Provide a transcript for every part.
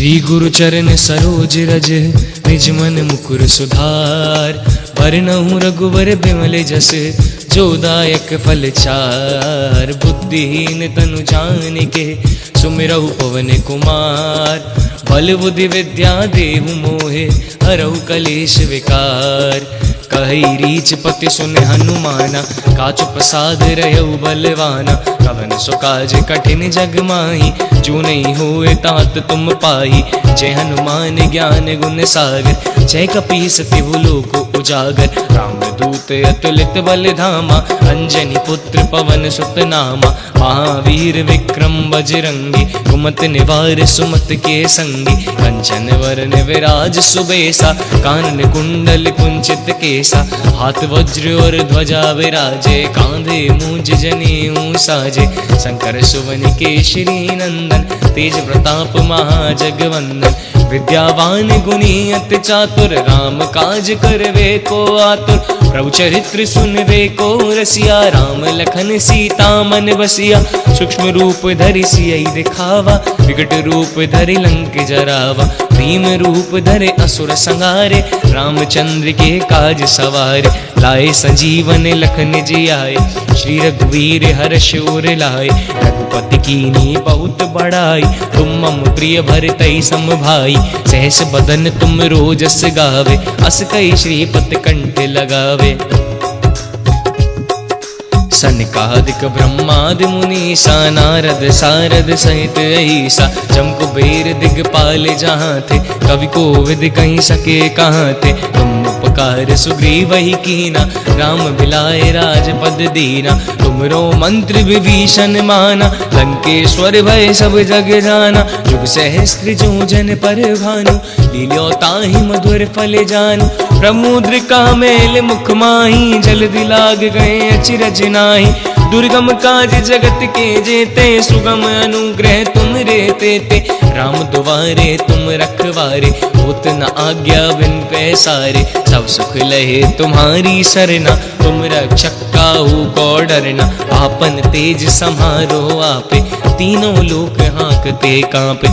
श्री गुरु चरण सरोज रज निज मन मुकुर सुधार। बरनहुँ रघुवर बिमल जस जो दायक फल चार। बुद्धिहीन तनु जानिके सुमिरहु पवन कुमार। बल बुद्धि विद्या देहु मोहे हरहु कलेश विकार। कहि रीच पति सुन हनुमाना काचु प्रसाद रहु बलवाना। कवन सो काज कठिन जग माही जो नहीं होए तात तुम पाही। जय हनुमान ज्ञान गुण सागर जय कपीस तिहु लोक उजागर। राम दूत अतुलित बल धामा अंजनी पुत्र पवन सुत नामा। महावीर विक्रम बजरंगी कुमति निवार सुमत के संगी। कंचन वरन विराज सुबेसा कानन कुंडल कुंचित केसा। हाथ वज्र और ध्वजा विराजे कांधे मूंज जनेऊ साजे। शंकर सुवन केशरी नंदन तेज प्रताप महाजगवंदन। विद्यावान गुणी अति चातुर राम काज करवे को आतुर। प्रभु चरित्र सुनवे को रसिया राम लखन सीता मन बसिया। सूक्ष्म रूप धरि सियहि दिखावा विकट रूप धरि लंक जरावा। भीम रूप धरे असुर संहारे रामचंद्र के काज सवारे। लाए संजीवन लखन जियाए श्री रघुवीर हर्ष उर लाए। रघुपति कीनी बहुत बड़ाई तुम मम प्रिय भरतहि सम भाई। सहस बदन तुम रोजस गावे अस कई श्रीपति कंठ लगावे। सनकादिक ब्रह्मादि मुनीसा नारद सारद सहित ऐसा। जम कुबेर दिगपाल जहाँ थे कवि कोविद कहीं सके कहाँ थे। तुम उपकार सुग्रीव ही कीना राम बिलाए राजपद दीना। तुमरो मंत्र विभीषण माना लंकेश्वर भय सब जग जाना। जुग सहस्त्र जो जन पर भानु लील्यो ताहि मधुर फल जानू। प्रमुद्रिका मेल मुख माही जल्दी लाग गए अचिरज नाहि। दुर्गम काज जगत के जेते सुगम अनुग्रह तुम रे तेते। राम दुआरे तुम रखवारे होत न आज्ञा बिन पैसारे। सब सुख लहे तुम्हारी सरना तुम रक्षक काहू को डरना। आपन तेज समारो आपे तीनों लोक हाँकते कांपे।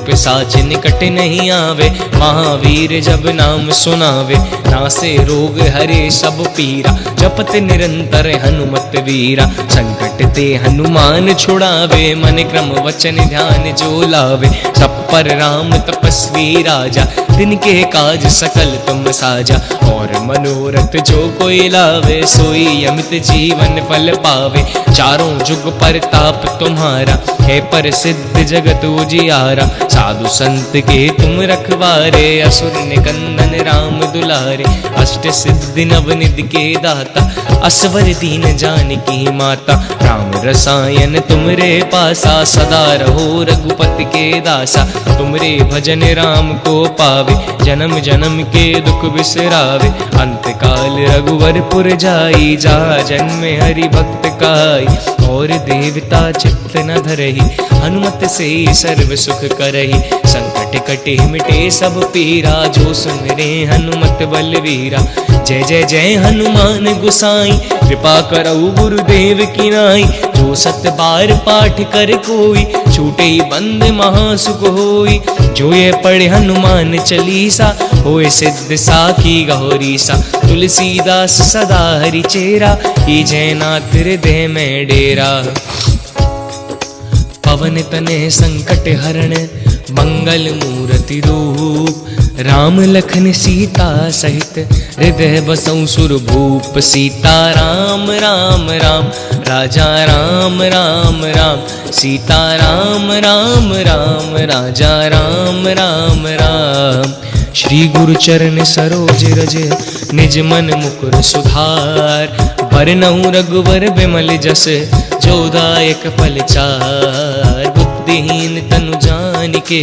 पिशाच निकट नहीं आवे महावीर जब नाम सुनावे। नासे रोग हरे सब पीरा जपत निरंतर हनुमत वीरा। संकट ते हनुमान छुड़ावे मन क्रम वचन ध्यान जो लावे। सब पर राम तपस्वी राजा तिनके काज सकल तुम साजा। और मनोरथ जो कोई लावे सोई अमित जीवन फल पावे। चारों जुग परताप तुम्हारा है प्रसिद्ध जगत उजियारा। साधु संत के तुम रखवारे असुर निकंदन राम दुलारे। अष्ट सिद्धि नवनिधि के दाता असवर दीन जानकी माता। राम रसायन तुमरे पासा सदा रहो रघुपति के दासा। तुमरे भजन राम को पावे जन्म जन्म के दुख बिसरावे। अंत काल रघुवरपुर जाई जा जन्म हरि भक्त काई। और देवता चित्त न धरहि हनुमत से सर्व सुख करहि। संकट कटे मिटे सब पीरा जो सुमिरे हनुमत बलवीरा। जय जय जय हनुमान गुसाई कृपा करऊ गुरुदेव की नाई। जो सत बार पाठ कर कोई छूटे ही बंद महासुख होई। जो ये पढ़े हनुमान चालीसा होए सिद्ध साखी गौरीसा। तुलसीदास सदा हरि चेरा ही जयनाथ हृदय में डेरा। पवन तने संकट हरण मंगल मूर्ति रूप। राम लखन सीता सहित हृदय बसौ सुरभूप। सीता राम राम राम राजा राम राम राम। सीता राम राम राम राजा राम राम राम। श्री गुरु चरण सरोज रज निज मन मुकुर सुधार। बरनहुँ रघुवर बिमल जस जो दायक फल चार। बुद्धिहीन तनु जानिके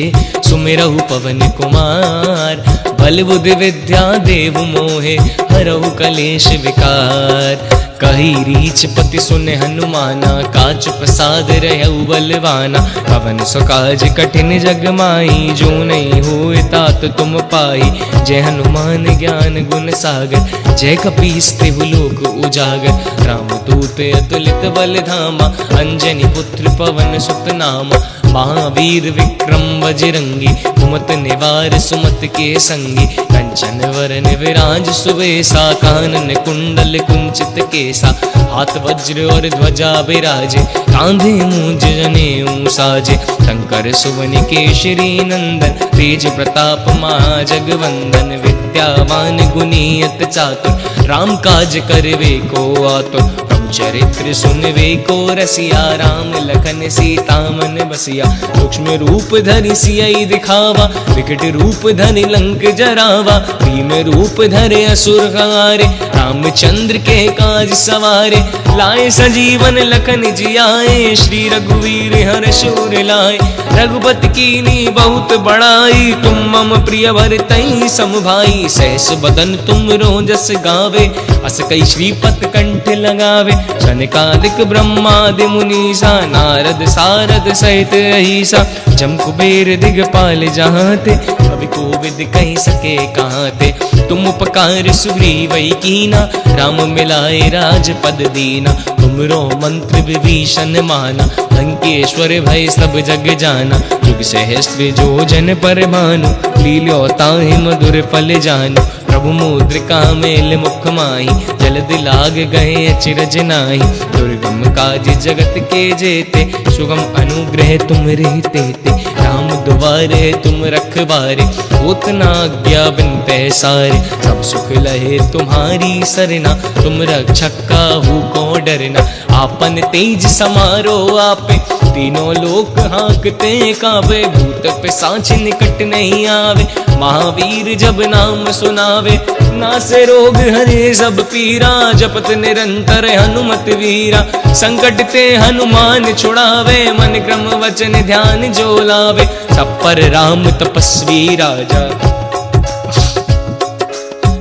सुमिरहु पवन कुमार। बल बुद्धि विद्या देहु मोहे हरहु कलेश विकार। कही रीछ पति सुने हनुमाना, काच प्रसाद रहु बलवाना। कवन सो काज कठिन जग माही, जो नहीं होए तात तुम पाई। जय हनुमान ज्ञान गुण सागर, जय कपीस तिहु लोक उजागर। रामदूत अतुलित बल धामा, अंजनी पुत्र पवन सुत नामा। महावीर विक्रम बजरंगी, कुमत निवार सुमत के संगी। कंचन वरन विराज सुबेसा, कानन कुंडल कुंचित केसा। हाथ वज्र और ध्वजा विराजे, कांधे मूंज जनेऊ साजे। शंकर सुवन केशरी नंदन, तेज प्रताप महाजगवंदन। विद्यावान गुणी अति चातुर, राम काज करवे को आतुर। चरित्र सुनवे को रसिया, राम लखन सीता मन बसिया। सूक्ष्म रूप धरि सियहि दिखावा, विकट रूप धरि लंक जरावा। भीम रूप धरे असुर संहारे, रामचंद्र के काज सवारे। लाए सजीवन लखन जियाए, श्री रघुवीर हर्ष उर लाए। रघुपति कीनी बहुत बड़ाई, तुम मम प्रिय भरतहि सम भाई। सहस बदन तुम रोजस गावे, अस कई श्रीपत कंठ लगावे। सनकादिक ब्रह्मादि मुनीसा, नारद सारद सहित अहिसा। जम कुबेर दिगपाल जहाते, कवि कोविद कहि सके कहाते। तुम उपकार सुग्रीवै कीना, राम मिलाए राजपद दीना। तुमरो मंत्र विभीषण माना, लंकेश्वर भय सब जग जाना। जुग सहस्त्र जो जन पर भानु, लील्यो ताहि मधुर फल जानु। प्रभु मुद्रिका मेल मुख माही, जलद लाग गए अचरज नाही। दुर्गम काज जगत के जेते, सुगम अनुग्रह तुम रहते ते। राम दुआरे तुम रखवारे, होत न आज्ञा बिन पैसारे। सब सुख लहे तुम्हारी सरना, तुम रक्षक काहू को डरना। आपन तेज समारो आपे, तीनों लोक हाँकते कावे। भूत पिशाच निकट नहीं आवे, महावीर जब नाम सुनावे। नासे रोग हरे सब पीरा, जपत निरंतर हनुमत वीरा। संकट ते हनुमान छुड़ावे, मन क्रम वचन ध्यान जो लावे। सब पर राम तपस्वी राजा,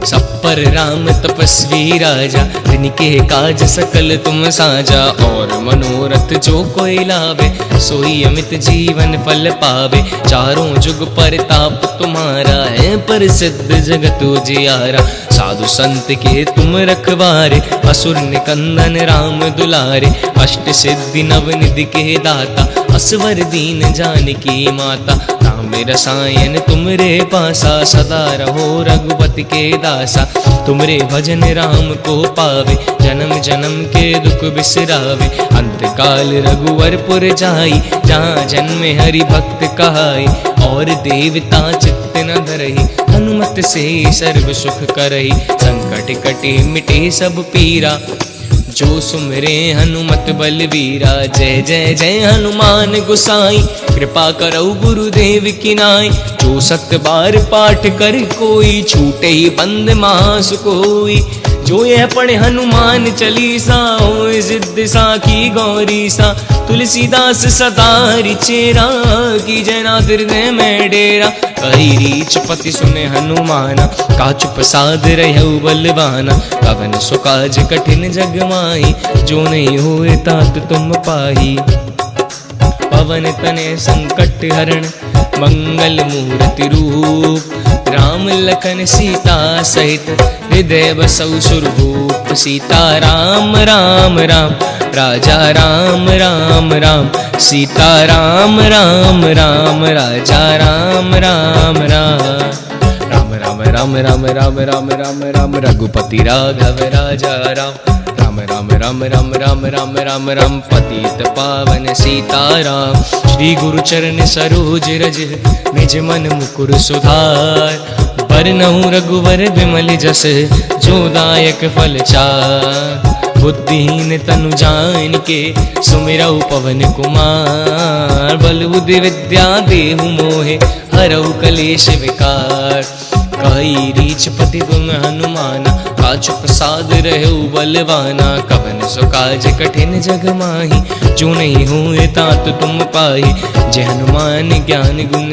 सब पर राम तपस्वी राजा। तिनके काज सकल तुम साजा, और मनोरथ जो कोई लावे। सोई अमित जीवन फल पावे, चारों जुग परताप तुम्हारा है। प्रसिद्ध जगत उजियारा, साधु संत के तुम रखवारे। असुर निकंदन राम दुलारे, अष्ट सिद्धि नव निधि के दाता। असवर दीन जानकी माता, राम रसायन तुमरे पासा। सदा रहो रघुपति के दासा, तुमरे भजन राम को पावे। जन्म जन्म के दुख बिसरावे, अंत काल रघुवरपुर जाई। जहाँ जन्मे हरि भक्त कहाई, और देवता चित्त न धरहि। हनुमत से सर्व सुख करहि, संकट कटे मिटे सब पीरा। जो सुमरे हनुमत बलवीरा, जय जय जय हनुमान गोसाई। कृपा करौ गुरुदेव की नाई, जो सत बार पाठ कर कोई। छूटे ही बंद महासुकोई, जो यह पढ़े हनुमान चालीसा। होए सिद्ध साखी गौरी सा, तुलसीदास सदा हरि चेरा। की जयनाथ हृदय में डेरा, कही रीछ पति सुने हनुमाना। काचु प्रसाद रहु बलवाना, कवन सो काज कठिन जग माही। जो नहीं होए तात तुम पाही। पवन तनय संकट हरण, मंगल मूर्ति रूप। राम लखन सीता सहित, हृदय बसौ सुरभूप। सीता राम राम राम, राजा राम राम राम। सीता राम राम राम, राजा राम राम राम। राम राम राम राम राम राम राम राम, रघुपति राघव राजा राम। राम राम राम राम राम राम राम राम, पतित पावन सीताराम। श्री गुरु चरण सरोज रज, निज मन मुकुर सुधार। बरनउँ रघुवर विमल जस, जो दायक फल चार। बुद्धिहीन तनु जानिके, सुमिरौ पवन कुमार। बल बुद्धि विद्या देहु मोहे, हरौ कलेश विकार। कही रीछ पति तुम हनुमाना, काचु प्रसाद रहु बलवाना। कवन सो काज कठिन जग माही, जो नहीं हुए तात तुम पाही। जय हनुमान ज्ञान गुण,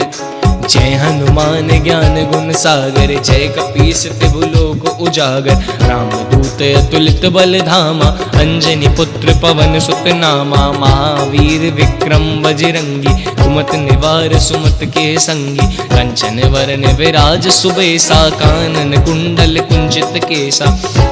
जय हनुमान ज्ञान गुण सागर। जय कपीस तिहु लोक उजागर। रामदूत अतुलित बल धामा, अंजनी पुत्र पवन सुत नामा। महावीर विक्रम बजरंगी, कुमत निवार सुमत के संगी। कंचन वरन विराज सुबेसा, कानन कुंडल कुंचित केसा।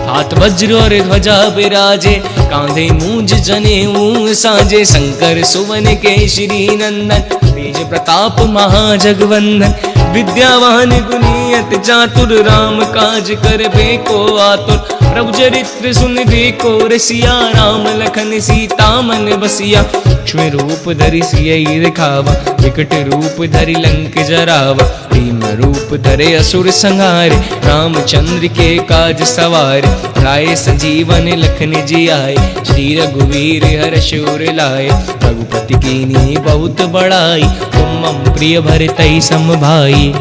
हाथ वज्र और ध्वजा विराजे, कांधे मूंज जनेऊ साजे। शंकर सुवन केशरी नंदन, तेज प्रताप महाजगवंदन। विद्यावान गुणियत चातुर, राम काज करबे को आतुर। प्रभु चरित्र सुन देखो रसिया, राम लखन सीता मन बसिया। सूक्ष्म रूप धरि सियहि दिखावा, विकट रूप धरि लंक जरावा। भीम रूप धरे असुर संहारे, रामचंद्र के काज सवारे। लाए संजीवन लखन जियाए, श्री रघुवीर हर्ष उर लाए। रघुपति कीन्ही बहुत बड़ाई, तुम मम प्रिय भरतहि सम भाई।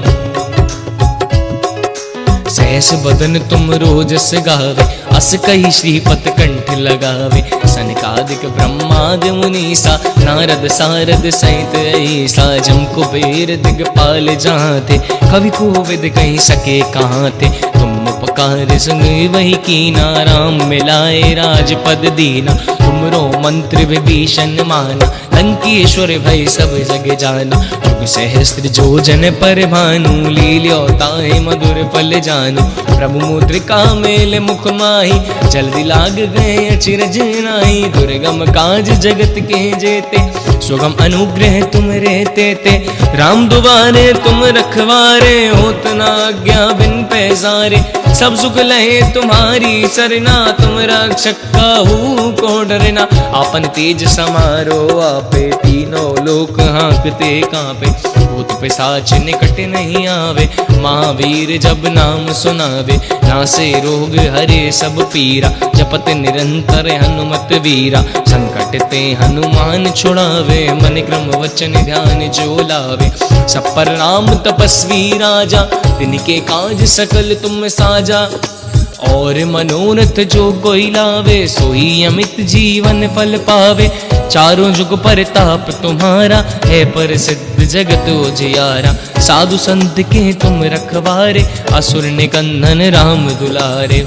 सहस बदन तुम रोजस गावे, अस कही श्रीपत कंठ लगावे। सनकादिक ब्रह्मादि मुनीसा, नारद सारद सहित ऐसा। जम कुबेर दिगपाल जहाँ थे, कवि कोविद कहीं सके कहाँ थे। तुम उपकार सुन वही कीना, राम मिलाए राजपद दीना। तुमरो मंत्र विभीषण माना, लंकेश्वर भय सब जग जाना। जुग सहस्त्र जो जन पर भानु, लील्यो ताहि मधुर फल जानू। प्रभु मुद्रिका मेल मुख माही, जल्दी लाग गए अचिरज नाही। दुर्गम काज जगत के जेते, सुगम अनुग्रह तुम रहते ते। राम दुआरे तुम रखवारे, होत न आज्ञा बिन पैसारे। सब सुख लहे तुम्हारी सरना, तुम रक्षक काहू को डरना। आपन तेज समारो आपे, तीनों लोक हाँकते कांपे। भूत पिशाच निकट नहीं आवे, महावीर जब नाम सुनावे। नासे रोग हरे सब पीरा, जपत निरंतर हनुमत वीरा। संकट ते हनुमान छुड़ावे, मन क्रम वचन ध्यान जो लावे। सब पर राम तपस्वी राजा, तिनके काज सकल तुम साजा। और मनोरथ जो कोई लावे, सोई अमित जीवन फल पावे। चारों जुग परताप तुम्हारा, है प्रसिद्ध जगत उजियारा। साधु संत के तुम रखवारे, असुर निकंदन राम दुलारे।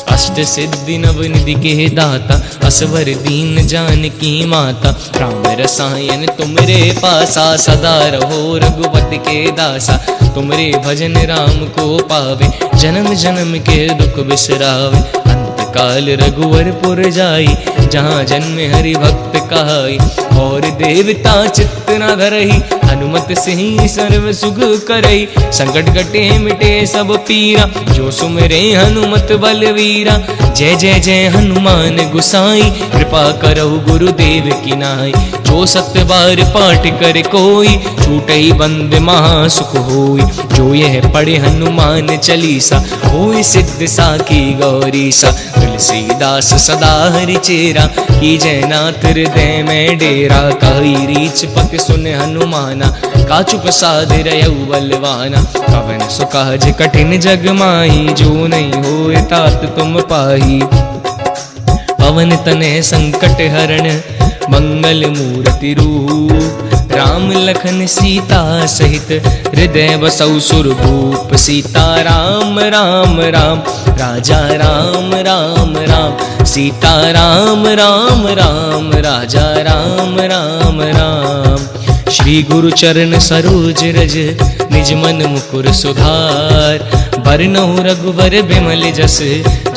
अष्ट सिद्धि नव निधि के दाता, असवर दीन जानकी माता। राम रसायन तुमरे पासा, सदा रहो रघुपति के दासा। तुमरे भजन राम को पावे, जन्म जन्म के दुख बिसरावे। अंत काल रघुवर पुर जाई, जहाँ जन्म हरि भक्त कहाई। और देवता चित्त न धरहि, हनुमत से ही सर्व सुख करई। संकट कटे मिटे सब पीरा, जो सुमिरे हनुमत बलवीरा। जय जय जय हनुमान गुसाई, कृपा करहु गुरुदेव की नाई। जो सत्य बार पाठ करे कोई, छूटहि बंद महासुख होई। जो यह पढ़े हनुमान चालीसा, होई सिद्ध साखी गौरीसा। तुलसीदास सदा हरि चेरा, की जयनाथ हृदय में डेरा। कही रीच पक सुन हनुमाना, का चुप साध रहु बलवाना। कवन सो काज कठिन जग माही, जो नहीं होए तात तुम पाही। पवन तनय संकट हरण, मंगल मूर्ति रूप। राम लखन सीता सहित, हृदय बसौ सुरभूप। सीता राम राम राम, राजा राम राम राम। सीता राम राम राम, राजा राम राम राम। श्री गुरु चरण सरोज रज, निज मन मुकुर सुधार। बरनहुँ रघुवर बिमल जस,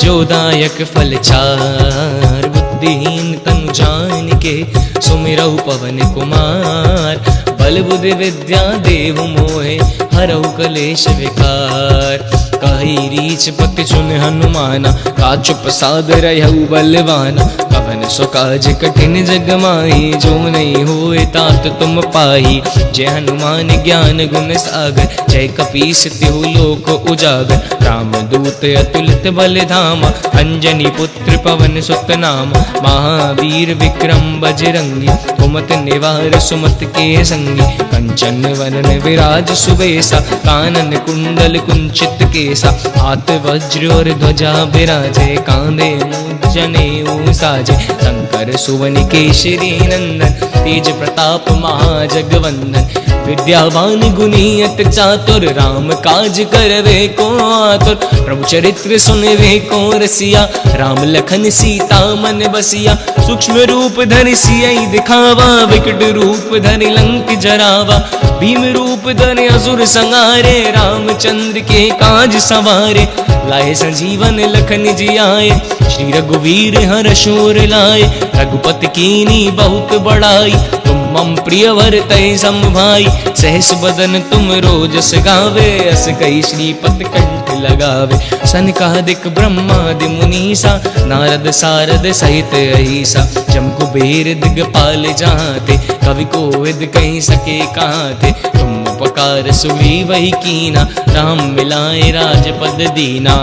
जो दायक फल चार। बुद्धिहीन तनु जानिके, सुमिरहु पवन कुमार। बल बुद्धि विद्या देहु मोहे, हरहु कलेश विकार। कही रीच पति सुन हनुमाना, का चुप साध रहु बलवाना। कवन सो काज कठिन जग माही, जो नहीं होए तात तुम पाही। जय हनुमान ज्ञान गुण सागर, जय कपीस तिहु लोक उजागर। राम दूत अतुलित बल धामा, अंजनी पुत्र पवन सुत नामा। महावीर विक्रम बजरंगी, कुमत निवार सुमत के संगी। कंचन वरन विराज सुबेसा, कानन कुंडल कुंचित केसा। हाथ वज्र और ध्वजा विराजे, कांधे मूंज जनेऊ साजे। शंकर सुवन केशरी नंदन, तेज प्रताप महाजगवंदन। विद्यावान गुणी अति चातुर, राम काज करवे को आतुर। प्रभु चरित्र सुनवे को रसिया, राम लखन सीता मन बसिया। सूक्ष्म रूप धरि सियहि दिखावा, विकट रूप धरि लंक जरावा। भीम रूप धरि असुर संहारे, रामचंद्र के काज सवारे। लाए संजीवन लखन जियाए, श्री रघुवीर हर्ष उर लाए। रघुपति कीनी बहुत बड़ाई, तुम मम प्रिय भरतहि सम भाई। सहस बदन तुम रोजस गावे, अस कहि श्रीपति कंठ लगावे। सनकादिक ब्रह्मादि मुनीसा, नारद सारद सहित अहिसा। जम कुबेर दिगपाल जहाँ थे, कवि कोविद कहि सके कहाँ थे। तुम उपकार सुग्रीवहि कीना, राम मिलाए राजपद दीना।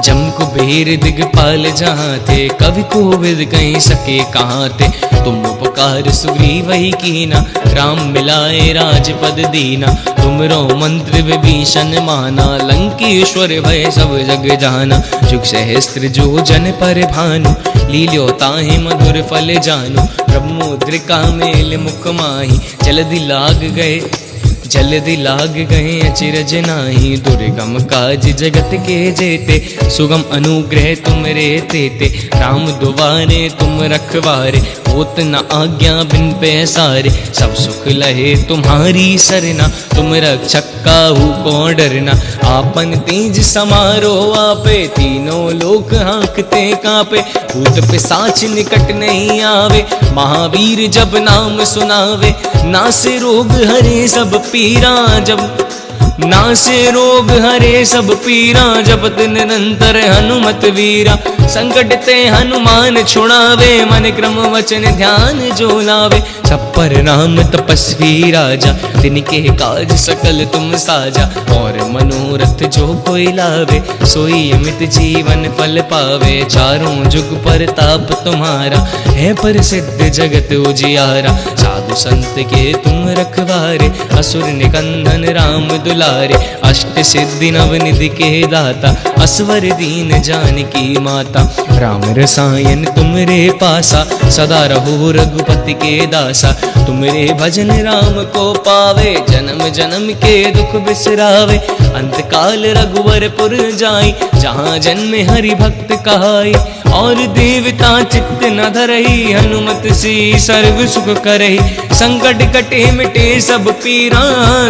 जम कुबेर दिगपाल जहाँ थे, कवि कोविद कहीं सके कहाँ थे। तुम उपकार सुग्रीवहि कीना, राम मिलाए राजपद दीना। तुमरो मंत्र विभीषण माना, लंकेश्वर भय सब जग जाना। जुग सहस्त्र जो जन पर भानु, लील्यो ताहि मधुर फल जानु। ब्रह्मोद्रिका मेल मुख माही, जल्दी लाग गए अचिरज नाही। दुर्गम काज जगत के जेते, सुगम अनुग्रह तुम रे तेते। राम दुआरे तुम रखवारे, होत न आज्ञा बिन पैसारे। सब सुख लहे तुम्हारी सरना, तुम रक्षक काहू को डरना। आपन तेज समारो आपे, तीनों लोक हाँकते कांपे। भूत पिशाच निकट नहीं आवे, महावीर जब नाम सुनावे। नासे रोग हरे सब पीरा, जब नासे रोग हरे सब पीरा। जपत निरंतर हनुमत वीरा, संकट ते हनुमान छुड़ावे। मन क्रम वचन ध्यान जो लावे। सब पर नाम तपस्वी राजा, तिनके काज सकल तुम साजा। और मनोरथ जो कोई लावे, सोई अमित जीवन फल पावे। चारों जुग परताप तुम्हारा, है प्रसिद्ध जगत उजियारा। साधु संत के तुम रखवारे, असुर निकंदन राम दुलारे। अष्ट सिद्धि नवनिधि के दाता, असवर दीन जानकी माता। राम रसायन तुमरे पासा, सदा रहो रघुपति के दासा। तुमरे भजन राम को पावे, जन्म जन्म के दुख बिसरावे। अंत काल रघुवरपुर जाई, जहाँ जन्मे हरि भक्त कहाई। और देवता चित्त न धरहि, हनुमत से सर्व सुख करहि। संकट कटे मिटे सब पीरा,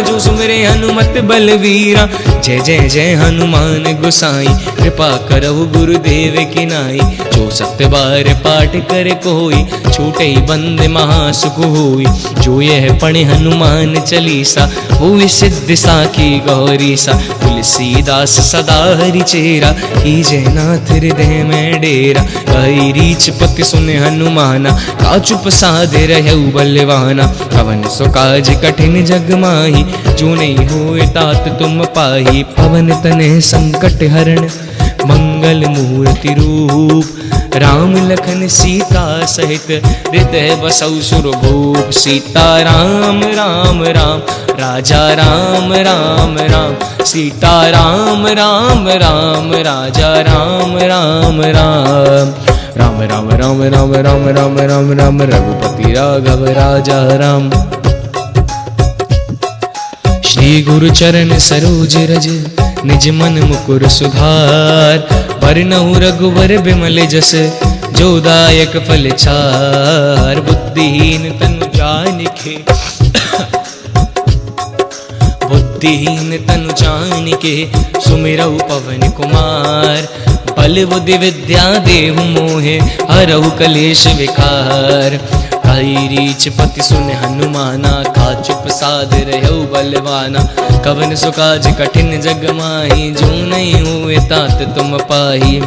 जो सुमरे हनुमत बलवीरा। जय जय जय हनुमान गोसाई, कृपा करहु गुरुदेव की नाई। जो सत्य बार पाठ करे कोई, छूटे बंद महासुख होई। जो यह पढ़े हनुमान चालीसा, होई सिद्ध साखी गौरी सा। तुलसीदास सदा हरि चेरा, कीजे नाथ हृदय में डेरा। कहि रीछ पति सुने हनुमाना, काचुप साधे रहउ बलवाना। पवन सो काज कठिन जग माही, जो नहीं होए तात तुम पाही। पवन तनय संकट हरण, मंगल मूर्ति रूप। राम लखन सीता सहित, हृदय बसौ सुरभूप। सीता राम राम राम, राजा राम राम राम। सीता राम राम राम, राजा राम राम राम। राम राम राम राम राम राम राम राम, रघुपति राघव राजा राम। श्री गुरु चरण सरोज रज, निज मन मुकुर सुधार। बरनउँ रघुवर बिमल जस, जो दायक फल चार। बुद्धिहीन तनु जानिके, बुद्धिहीन तनु जानिके। सुमिरौ पवन कुमार, बल बुद्धि विद्या देहु मोहे। हरहु कलेश विकार, कहि रीछ पति सुन हनुमाना। काचुप साध रहउ बलवाना, कवन सो काज कठिन जग माही। जो नहीं हुए तात तुम पाही।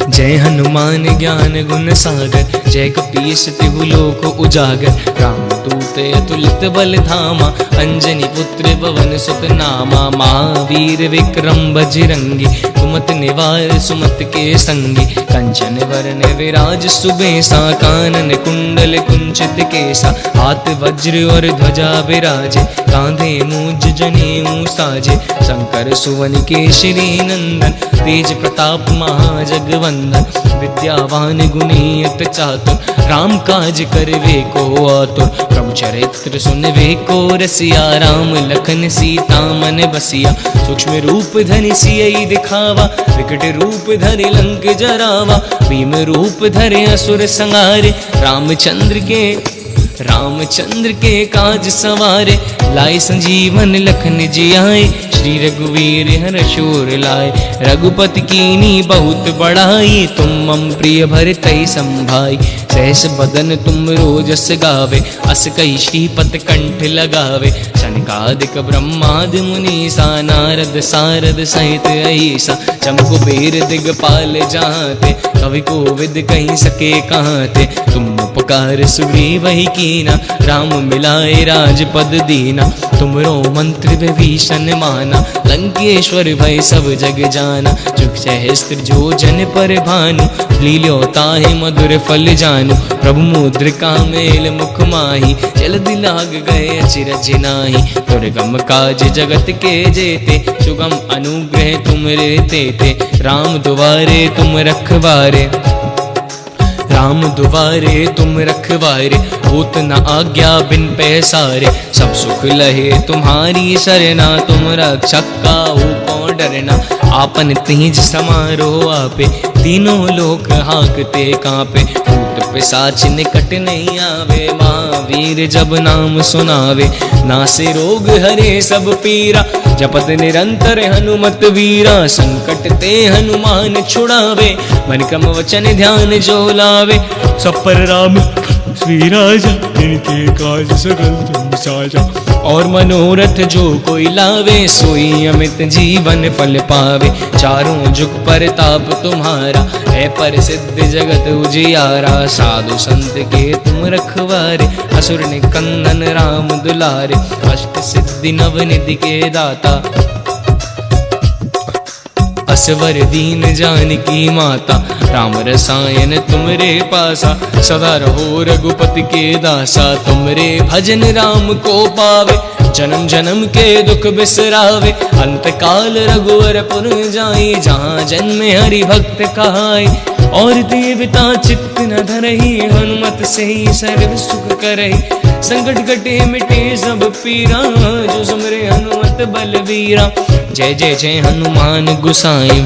जय हनुमान ज्ञान गुण सागर, जय कपीस तिहु लोक उजागर। राम रामदूत अतुलित बल धामा, अंजनी पुत्र पवन सुत नामा। महावीर विक्रम बजरंगी, कुमत निवार सुमत के संगी। कंचन वरण विराज सुबेसा, कानन कुंडल कुंचित केसा। हाथ वज्र और ध्वजा विराजे, कांधे मूंज जनेऊ साजे। शंकर सुवन केशरी नंदन, तेज प्रताप महाजगवंदन। विद्यावान गुणी अति चातुर, राम काज करवे को आतुर। प्रभु चरित्र सुनवे को रसिया, राम लखन सीता मन बसिया। सूक्ष्म रूप धरि सियहि दिखावा, विकट रूप धरि लंक जरावा। भीम रूप धरे असुर संहारे, रामचंद्र के काज सवारे। लाए संजीवन लखन जियाए, श्री रघुवीर हर्ष उर लाए। रघुपति कीनी बहुत बड़ाई, तुम मम प्रिय भरतहि संभाई। सहस बदन तुम रोजस गावे, अस कहि श्रीपत कंठ लगावे। सनकादिक ब्रह्मादि मुनीसा, नारद सारद सहित ऐसा। चमकुबेर दिगपाल जहाँते, कवि कोविद कहि सके कहाँते। तुम उपकार सुग्रीवहि कीना, राम मिलाए राजपद दीना। तुमरो मंत्र विभीषण माना, लंकेश्वर भय सब जग जाना। जुग सहस्त्र जो जन पर भानु, लील्यो ताहि मधुर फल जानू। प्रभु मुद्रिका मेल मुख माही, जल्दी लाग गए अचिरज नाही। दुर्गम काज जगत के जेते, सुगम अनुग्रह तुम रे तेते। राम दुआरे तुम रखवारे, राम दुआरे तुम रखवारे। होत न आज्ञा बिन पैसारे, सब सुख लहे तुम्हारी सरना। तुम रक्षक काहू को डरना, आपन तेज समारो आपे। तीनों लोक हांकते कांपे, भूत पिशाच निकट नहीं आवे। महावीर जब नाम सुनावे, नासे रोग हरे सब पीरा। जपत निरंतर हनुमत वीरा, संकट ते हनुमान छुड़ावे। मन क्रम वचन ध्यान जो लावे, सब पर राम श्री राजा। इनके काज सगल तुम साजा, और मनोरथ जो कोई लावे। सोई अमित जीवन फल पावे, चारों जुग परताप तुम्हारा। है प्रसिद्ध जगत उजियारा, साधु संत के तुम रखवारे। असुर निकंदन राम दुलारे, अष्ट सिद्धि नव निधि के दाता। असवर दीन जानकी माता, राम रसायन तुमरे पासा। सदा रहो रघुपति के दासा, तुमरे भजन राम को पावे। जन्म जन्म के दुख बिसरावे, अंत काल रघुवर पुर जाई। जहाँ जन्मे हरि भक्त कहाई, और देवता चित्त न धरहि। हनुमत से ही सर्व सुख करहि, संकट कटे मिटे सब पीरा। जो सुमरे हनुमत बलवीरा, जय जय जय हनुमान गुसाई।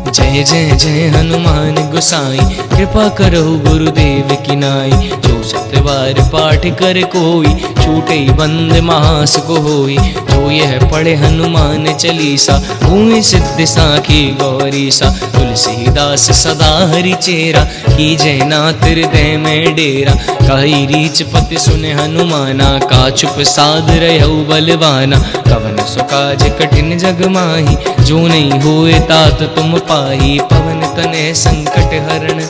जय जय जय हनुमान गुसाई, कृपा करो गुरुदेव की नाई। जो सतबार पाठ कर कोई, छूटे बंद महासुख होई। जो यह पढ़े हनुमान चालीसा, भूमि सिद्ध साखी गौरीसा। तुलसीदास सदा हरि चेरा, की जय नाथ हृदय में डेरा। कही रीच पति सुने हनुमाना, का चुप साध रहु बलवाना। कवन सुकाज कठिन जग माही, जो नहीं होए तात तुम पाही। पवन तनय संकट हरण,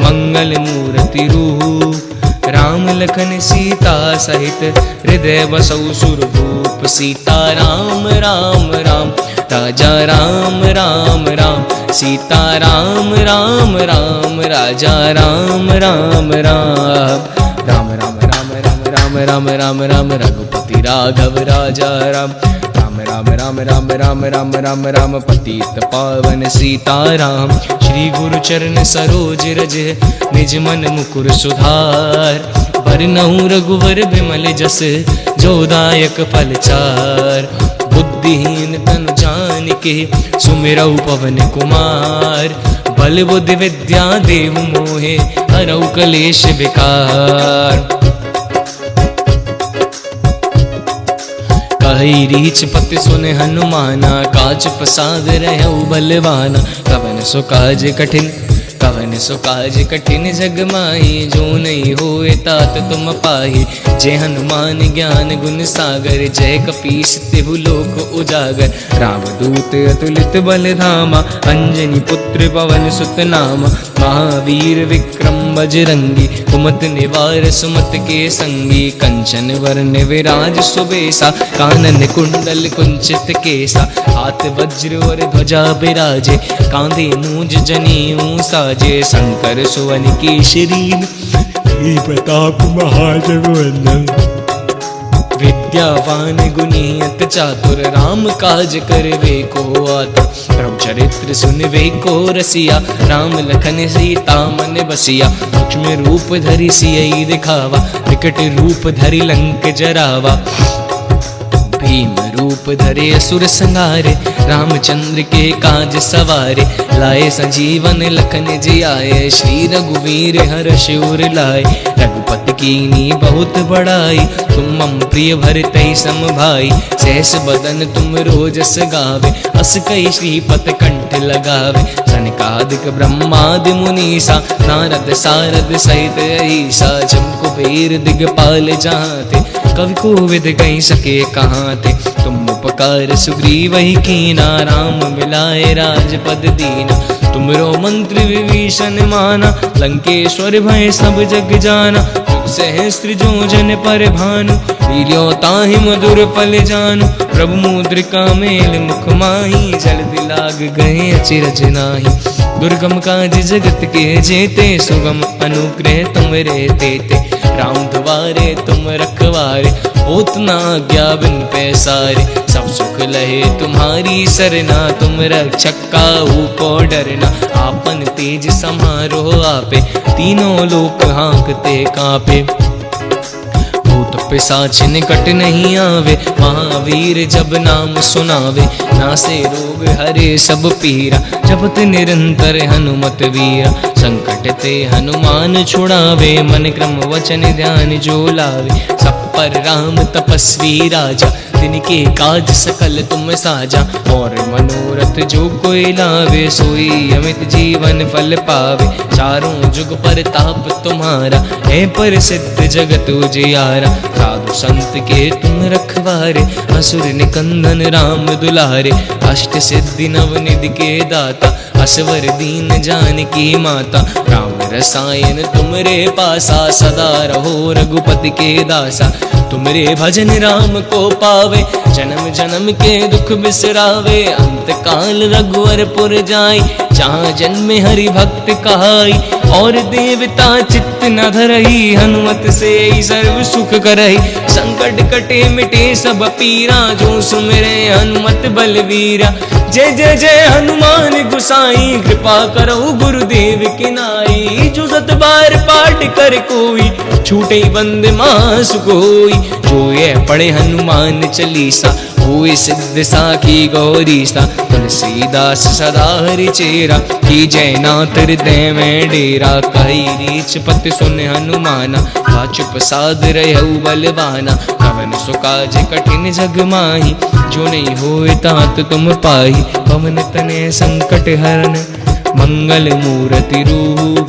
मंगल मूर्ति रूप। राम लखन सीता सहित, हृदय बसौ सुरभूप। सीता राम राम राम, राजा राम राम राम। सीता राम राम राम, राजा राम राम राम। राम राम राम राम राम राम राम राम, रघुपति राघव राजा राम। राम राम राम राम राम राम राम, पतित पावन सीताराम। श्री गुरु चरण सरोज रज, निज मन मुकुर सुधार। बरनहुँ रघुवर बिमल जस, जो दायक फल चार। बुद्धिहीन तनु जानिके, सुमिरौ पवन कुमार। बल बुद्धि विद्या देहु मोहे, हरौ कलेश विकार। कही रीच पति सुने हनुमाना, काज प्रसाद रहु बलवाना। कवन सो काज कठिन, कवन सो काज कठिन जग माही। जो नहीं होए तात तुम पाही। जय हनुमान ज्ञान गुण सागर, जय कपीस तिहु लोक उजागर। रामदूत अतुलित बल धामा, अंजनी पुत्र पवन सुत नामा। महावीर विक्रम बजरंगी, कुमत निवार सुमत के संगी। कंचन वर्ण विराज सुबेसा, कानन कुंडल कुंचित केसा। हाथ वज्र और ध्वजा बिराजे, कांधे मूंज जनेऊ साजे। शंकर सुवन केशरी, प्रताप महाजगवंदन। विद्यावान गुणियत चातुर, राम काज करवे को आतुर। प्रभु चरित्र सुनवे को रसिया, राम लखन सीता मन बसिया। सूक्ष्म रूप धरि सियहि दिखावा, विकट रूप धरि लंक जरावा। भीम रूप धरे असुर संहारे, रामचंद्र के काज सवारे। लाए संजीवन लखन जियाए, श्री रघुवीर हर्ष उर लाए। रघुपति कीनी बहुत बड़ाई, तुम मम प्रिय भरतहि सम भाई। सहस बदन तुम रोजस गावे, अस कई श्रीपत कंठ लगावे। सनकादिक ब्रह्मादि मुनीसा, नारद सारद सहित अहिसा। जम कुबेर दिगपाल जहाँ थे, कवि कोविद कहीं सके कहाँ थे। तुम उपकार सुग्रीव ही कीना, राम मिलाए राजपद दीना। तुमरो मंत्र विभीषण माना, लंकेश्वर भय सब जग जाना। सहस्त्र जो जन पर भानु, लील्यो ताहि मधुर पल जानु। प्रभु मुद्रिका मेल मुख माही, जल्दी लाग गए अचिरज नाही। दुर्गम काज जगत के जेते, सुगम अनुग्रह तुम रे तेते। राम द्वारे तुम रखवारे, होत न आज्ञा बिन पैसारे। सब सुख लहे तुम्हारी सरना, तुम रक्षक काहू को डरना। आपन तेज समारो आपे, तीनों लोक हाँकते कांपे। भूत पिशाच निकट नहीं आवे, महावीर जब नाम सुनावे। नासे रोग हरे सब पीरा, जपत निरंतर हनुमत वीरा। संकट ते हनुमान छुड़ावे, मन क्रम वचन ध्यान जो लावे। सब पर राम तपस्वी राजा, तिनके काज सकल तुम साजा। और मनोरथ जो कोई लावे, सोई अमित जीवन फल पावे। चारों जुग पर ताप तुम्हारा, है प्रसिद्ध जगत उजियारा। साधु संत के तुम रखवारे, असुर निकंदन राम दुलारे। अष्ट सिद्धि नवनिधि के दाता, असवर दीन जानकी माता। राम रसायन तुमरे पासा, सदा रहो रघुपति के दासा। तुमरे भजन राम को पावे, जन्म जन्म के दुख बिसरावे। अंत काल रघुवरपुर जाई, जहाँ जन्मे हरि भक्त कहाई। और देवता चित्त न धरई, हनुमत से सर्व सुख करई। संकट कटे मिटे सब पीरा, जो सुमिरे हनुमत बलवीरा। जय जय जय हनुमान गुसाई, कृपा करो गुरुदेव की नाई। जो सत बार पाठ कर कोई, छूटे बंद मास कोई। जो ये पढ़े हनुमान चालीसा, होए सिद्ध साखी गौरीसा। तुलसीदास सदा हरि चेरा, की जय नाथ हृदय में डेरा। कही रीच पत सुन हनुमाना, चुप साध रहु बलवाना। कवन सो काज कठिन जग माही, जो नहीं होए तात तुम पाही। पवन तनय संकट हरन, मंगल मूर्ति रूप।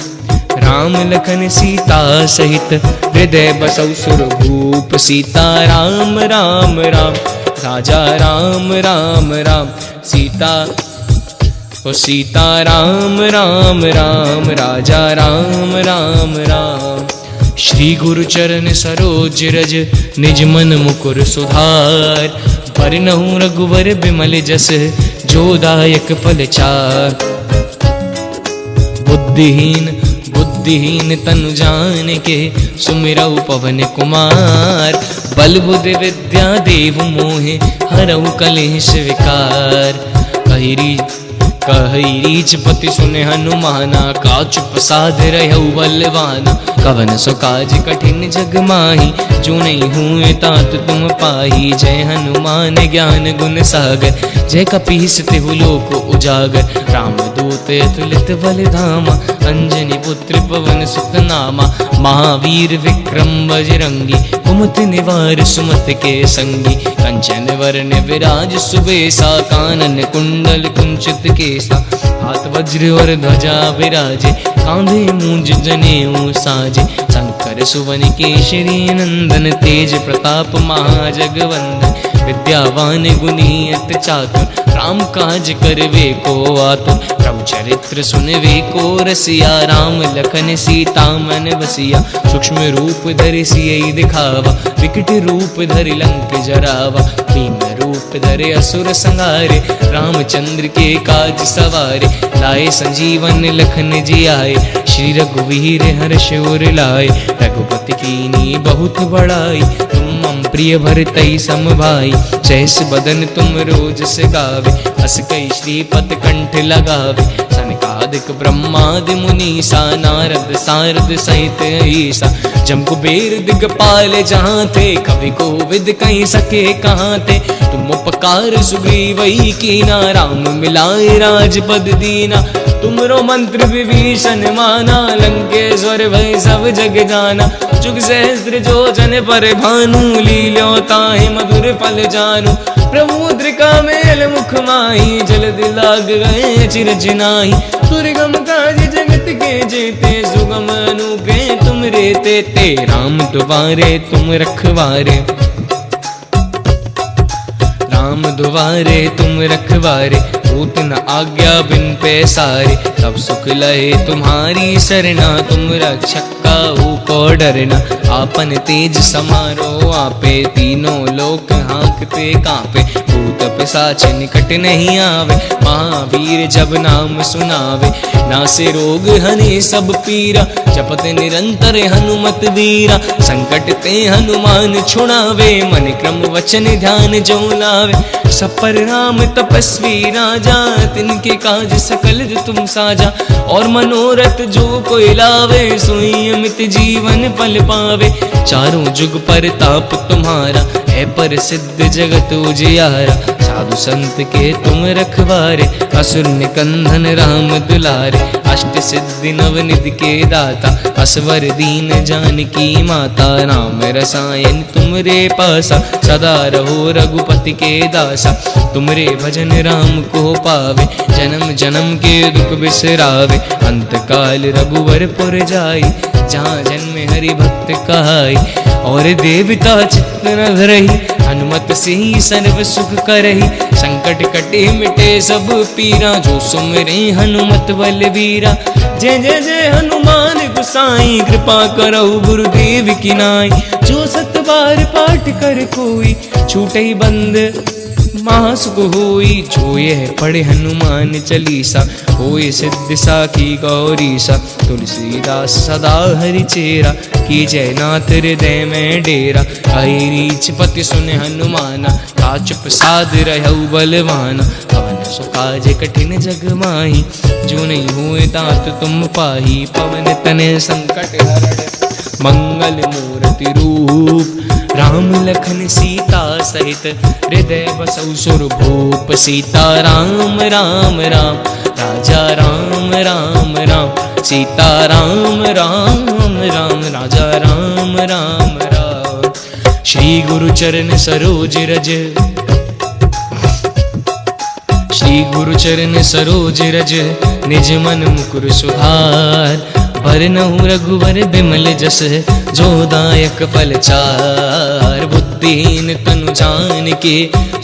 राम लखन सीता सहित, हृदय बसौ सुरभूप। सीता राम राम राम, राजा राम राम राम। सीता ओ सीता राम राम राम, राजा राम राम राम। श्री गुरु चरण सरोज रज, निज मन मुकुर सुधार। बरनहुँ रघुवर बिमल जस, जो दायक फल चार। बुद्धिहीन तनु जान के, सुमिरौ पवन कुमार। बल बुद्धि विद्या देव मोहे, हरऊ कलेश विकार। कही रीच पति सुने हनुमाना, का चुप साध रहु बलवाना। कवन सो काज कठिन जग माही, जो नहीं हुए तात तुम पाही। जय हनुमान ज्ञान गुण सागर, जय कपीस तिहु लोक उजागर। राम दूत अतुलित बल धामा, अंजनी पुत्र पवन सुत नामा। महावीर विक्रम बजरंगी, कुमति निवार सुमत के संगी। कंचन वरण विराज सुबेसा, कानन कुंडल कुंचित केसा। हाथ वज्र और ध्वजा विराजे, कांधे मूंज जनेऊ साजे। शंकर सुवन केशरी नंदन, तेज प्रताप महाजगवंदन। विद्यावान गुणी अति चातुर राम काज करवे को आतुर प्रभु चरित्र सुनवे को रसिया राम लखन सीता मन बसिया सूक्ष्म रूप धरि सियहि दिखावा विकट रूप धरि लंक जरावा भीम रूप धरे असुर संहारे रामचंद्र के काज सवारे लाए संजीवन लखन जी आए श्री रघुवीर हर्ष उर लाए रघुपति कीनी बहुत बड़ाई तुम मम प्रिय भरतई सम भाई जैस बदन तुम रोज से गावे हस कई श्रीपद कंठ लगावे सनकादिक ब्रह्मादि मुनीसा नारद सारद सहित ईसा जम कुबेर दिगपाल जहाँ थे कवि को विद कहीं सके कहाँ थे तुम उपकार सुग्रीवई कीना राम मिलाए राजपद दीना तुमरो मंत्र विभीषण माना लंकेश्वर भय सब जग जाना जुग सहस्त्र जो जन पर भानु लील्यो ताहि मधुर फल जानू प्रभु मुद्रिका मेल मुख माही जलद लाग गए चिरज नाही दुर्गम काज जगत के जेते सुगम अनुग्रह तुम रेते ते राम दुआरे तुम रखवारे राम दुआरे तुम रखवारे पूत न आज्ञा बिन पैसारे तब सुख लहे तुम्हारी सरना तुम रक्षक काहू को डरना आपन तेज समारो आपे तीनों लोक हाँकते कांपे भूत पिशाच निकट नहीं आवे महावीर जब नाम सुनावे नासे रोग हने सब पीरा जपत निरंतर हनुमत वीरा संकट ते हनुमान छुड़ावे मन क्रम वचन ध्यान जो लावे सब पर राम तपस्वी राजा तिनके काज सकल तुम साजा और मनोरथ जो कोई लावे सोई अमित जीवन फल पावे चारों जुग पर ताप तुम्हारा है पर सिद्ध जगत उजियारा साधु संत के तुम रखवारे असुर निकंदन राम दुलारे अष्ट सिद्धि नवनिधि के दाता असवर दीन जानकी माता राम रसायन तुमरे पासा सदा रहो रघुपति के दासा तुमरे भजन राम को पावे जन्म जन्म के दुख बिसरावे अंत काल रघुवर पुर जाई जहाँ जन्म हरि भक्त कहाई और देवता चित्त न धरहि हनुमत से ही सर्व सुख करहि संकट कटे मिटे सब पीरा जो सुमरे हनुमत बलवीरा जय जय जय हनुमान गोसाई कृपा करहु गुरुदेव की नाई जो सत बार पाठ कर कोई छूटे बंद महासुख होई जो यह पढ़े हनुमान चालीसा होए सिद्ध साखी गौरीसा तुलसीदास सदा हरि चेरा की जय नाथ हृदय में डेरा आई रीच पति सुन हनुमाना काच प्रसाद रहु बलवाना पवन सो काज कठिन जग माही जो नहीं हुए तात तुम पाही पवन तने संकट हरण मंगल मूर्ति रूप राम लखन सीता सहित हृदय बसौ सुर भूप सीता राम राम राम राजा राम राम राम सीता राम राम राम राजा राम राम राम श्री गुरु चरण सरोज रज श्री गुरु चरण सरोज रज निज मन मुकुर सुधार भरनहु रघुवर बिमल जस जो दायक फल चार बुद्धिहीन तनु जान के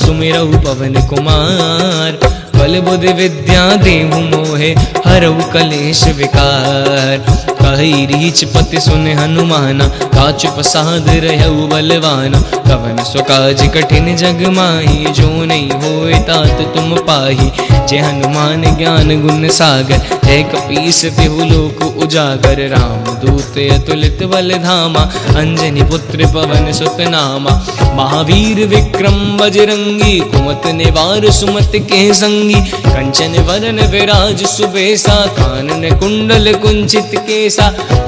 सुमिरहु पवन कुमार बल बुद्धि विद्या देहु मोहे हरहु कलेश विकार कहि रीच पति सुन हनुमाना काचु प्रसाद रहु बलवाना कवन सो काज कठिन जग माही जो नहीं होए तात तुम पाही जय हनुमान ज्ञान गुण सागर जय कपीस तिहु लोक उजागर राम दूत अतुलित बल धामा अंजनी पुत्र पवन सुत नामा महावीर विक्रम बजरंगी कुमत निवार सुमत के संगी कंचन वरन विराज सुबेसा कानन कुंडल कुंचित केसा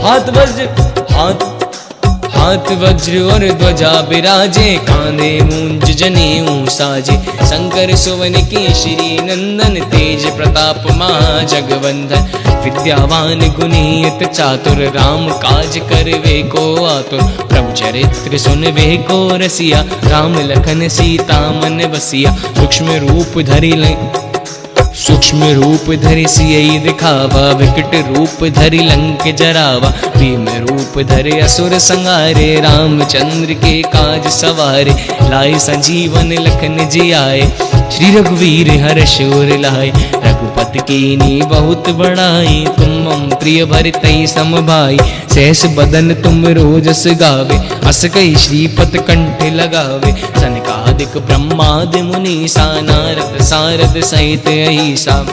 हाथ वज्र और ध्वजा बिराजे कांधे मूंज जनेऊ साजे शंकर सुवन केशरी नंदन तेज प्रताप महाजगवंदन विद्यावान गुणीयत चातुर राम काज करवे को आतुर प्रभु चरित्र सुनवे को रसिया राम लखन सीता मन बसिया सूक्ष्म रूप धरि सियहि दिखावा विकट रूप धरि लंक जरावा भीम रूप धरे असुर संहारे, रामचंद्र के काज सवारे, लाए संजीवन लखन जी आए, श्री रघुवीर हर्ष उर लाए। रघुपति कीनी बहुत बड़ाई, तुम मम प्रिय भरतहि सम भाई, सहस बदन तुम रोजस गावे, अस कहि श्रीपत कंठ लगावे। सनकादिक ब्रह्मादि मुनीसा, नारद सारद सहित अहिसा,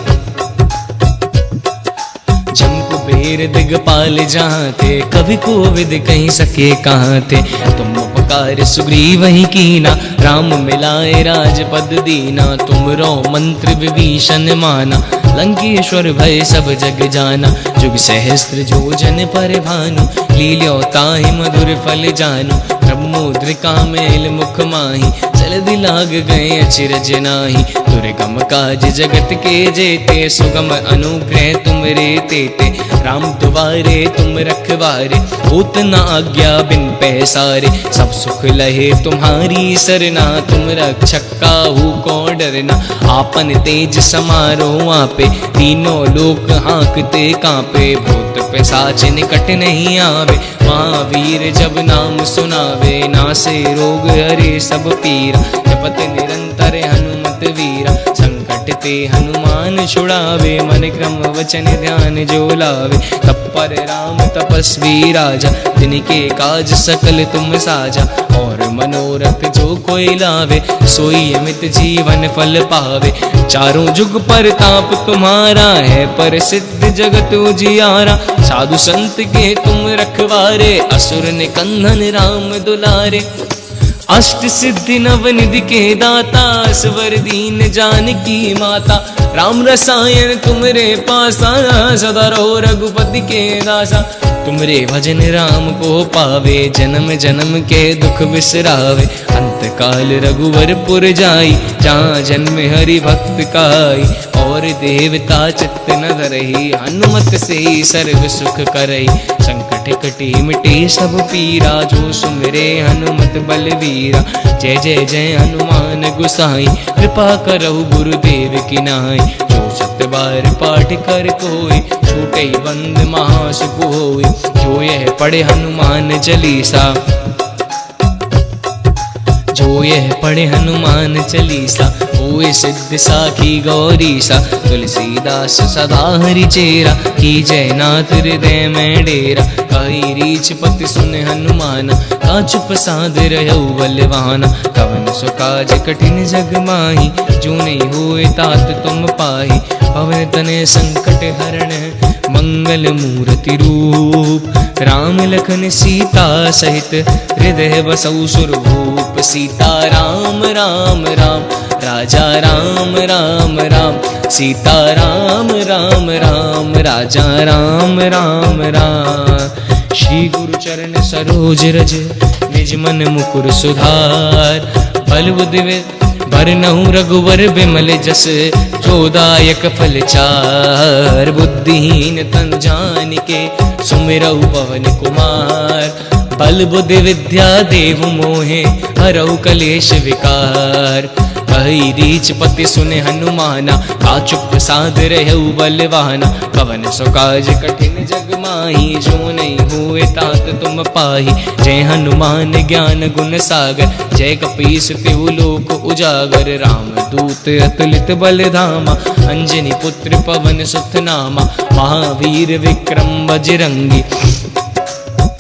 जम कुबेर दिगपाल जहाँ थे, कवि कोविद कहीं सके कहाँ थे। तुम उपकार सुग्रीव ही कीना, राम मिलाए राजपद दीना, तुम रो मंत्र विभीषण माना, लंकेश्वर भय सब जग जाना। जुग सहस्त्र जोजन पर भानु, लील्यो ताहि मधुर फल जानु, ब्रह्मोद्रिका मेल मुख माही, जल्दी लाग गए अचिरज नाही। दुर्गम काज जगत के जेते, सुगम अनुग्रह तुमरे तेते, राम दुआरे तुम रखवारे, होत न आज्ञा बिन पैसारे। सब सुख लहे तुम्हारी सरना, तुम रक्षक काहू को डरना। आपन तेज समारो आपे, तीनों लोक हाँकते कांपे, भूत पिशाच निकट नहीं आवे, महावीर जब नाम सुनावे, नासे रोग हरे सब पीरा, जपत निरंतर हनुमत वीरा। संकट ते हनुमान छुड़ावे, मन क्रम वचन ध्यान जो लावे। तत्पर राम तपस्वी राजा, जिनके काज सकल तुम साजा, और मनोरथ जो कोई लावे, सोई अमित जीवन फल पावे। चारों जुग परताप तुम्हारा है, प्रसिद्ध जगत उजियारा। साधु संत के तुम रखवारे, असुर निकंदन राम दुलारे। अष्ट सिद्धि नवनिधि के दाता, स्वर दीन जानकी माता। राम रसायन तुमरे पासा, सदा रहो रघुपति के दासा। तुमरे भजन राम को पावे, जन्म जन्म के दुख बिसरावे। अंत काल रघुवरपुर जाई, जहाँ जन्म हरि भक्त काई। और देवता चित्त न धरहि, हनुमत से सर्व सुख करई। संकट कटे मिटे सब पीरा, जो सुमिरे हनुमत बलवीरा। जय जय जय हनुमान गोसाई, कृपा करहु गुरुदेव की नाई। जो सत बार पाठ कर कोई, छूटे बंद महासुख होई। जो यह पढ़े हनुमान चालीसा, जो यह पढ़े हनुमान चालीसा, होए सिद्ध साखी गौरीसा। तुलसीदास सदा हरि चेरा, की जय नाथ हृदय में डेरा। कही रीछ पति सुन हनुमाना, काचु प्रसाद रहु बलवाना। कवन सो काज कठिन जग माही, जो नहीं हुए तात तुम पाही। पवन तनय संकट हरण, मंगल मूर्ति रूप। राम लखन सीता सहित, हृदय बसौ सुरभूप। सीता राम राम राम, राजा राम राम राम। सीता राम राम राम, राजा राम राम राम। श्री गुरु चरण सरोज रज, निज मन मुकुर सुधार। बल बुद्धि बरनहु रघुवर बिमल जस, जोदायक फल चार। बुद्धिहीन तनु जानिके, सुमिरहु पवन कुमार। बल बुद्धि विद्या देहु मोहे, हरहु कलेश विकार। कही रीछ पति सुने हनुमाना, काचु प्रसाद रहु बलवाना। कवन सो काज कठिन जग माही, जो नहीं हुए तात तुम पाही। जय हनुमान ज्ञान गुण सागर, जय कपीस तिहु लोक उजागर। राम दूत अतुलित बल धामा, अंजनी पुत्र पवन सुत नामा। महावीर विक्रम बजरंगी,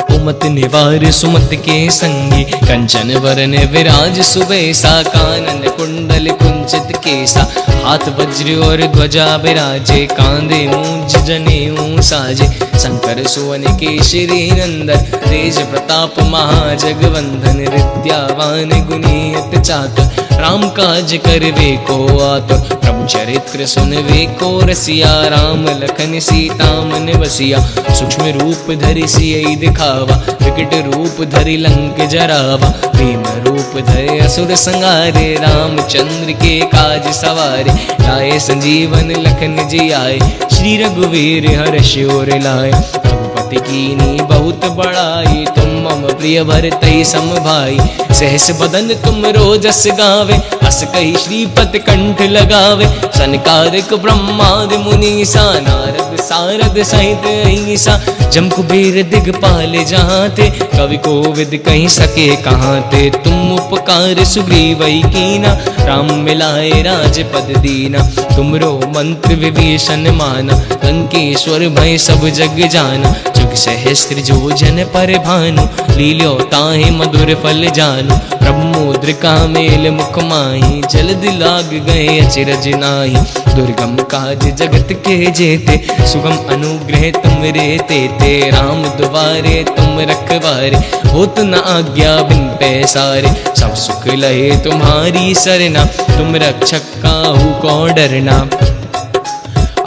कुमति निवार सुमत के संगी। कंचन वरन विराज सुबेसा, कानन कुंडल कुंचित केसा। हाथ वज्र और ध्वजा विराजे, कांधे मूंज जनेऊ साजे। शंकर सुवन केसरी नंदन, तेज प्रताप महाजगवंदन। विद्यावान गुणी अति चातुर, राम काज करवे को आतुर। प्रभु चरित्र सुनवे को रसिया, राम लखन सीता मन बसिया। सूक्ष्म रूप धरि सियहि दिखावा, विकट रूप धरि लंक जरावा। भीम रूप धरि असुर संहारे, रामचंद्र के काज सवारे। लाए संजीवन लखन जी आए, श्री रघुवीर हर्ष उर लाए। रघुपति कीनी बहुत बड़ाई, तुम मम प्रिय भरतई सम भाई। सहस बदन तुम रोजस गावे, अस कही श्रीपत कंठ लगावे। सनकादिक ब्रह्मादि मुनीसा, नारद सारद सहित अहिसा। जम कुबेर दिगपाल जहाँ थे, कवि कोविद कहीं सके कहाँ थे। तुम उपकार सुग्रीव कीना, राम मिलाए राजपद दीना। तुमरो मंत्र विभीषण माना, लंकेश्वर भय सब जग जाना। जुग सहस्त्र जो जन पर भानु, लील्यो ताहि मधुर फल जानु। ब्रह्मोद्रिका मेल मुख माही, जल्द लाग गए अचरज नाही। दुर्गम काज जगत के जेते, सुगम अनुग्रह तुम रे तेते। राम दुआरे तुम रखवारे, होत न आज्ञा बिन पैसारे। सब सुख लहे तुम्हारी सरना, तुम रक्षक काहू को डरना।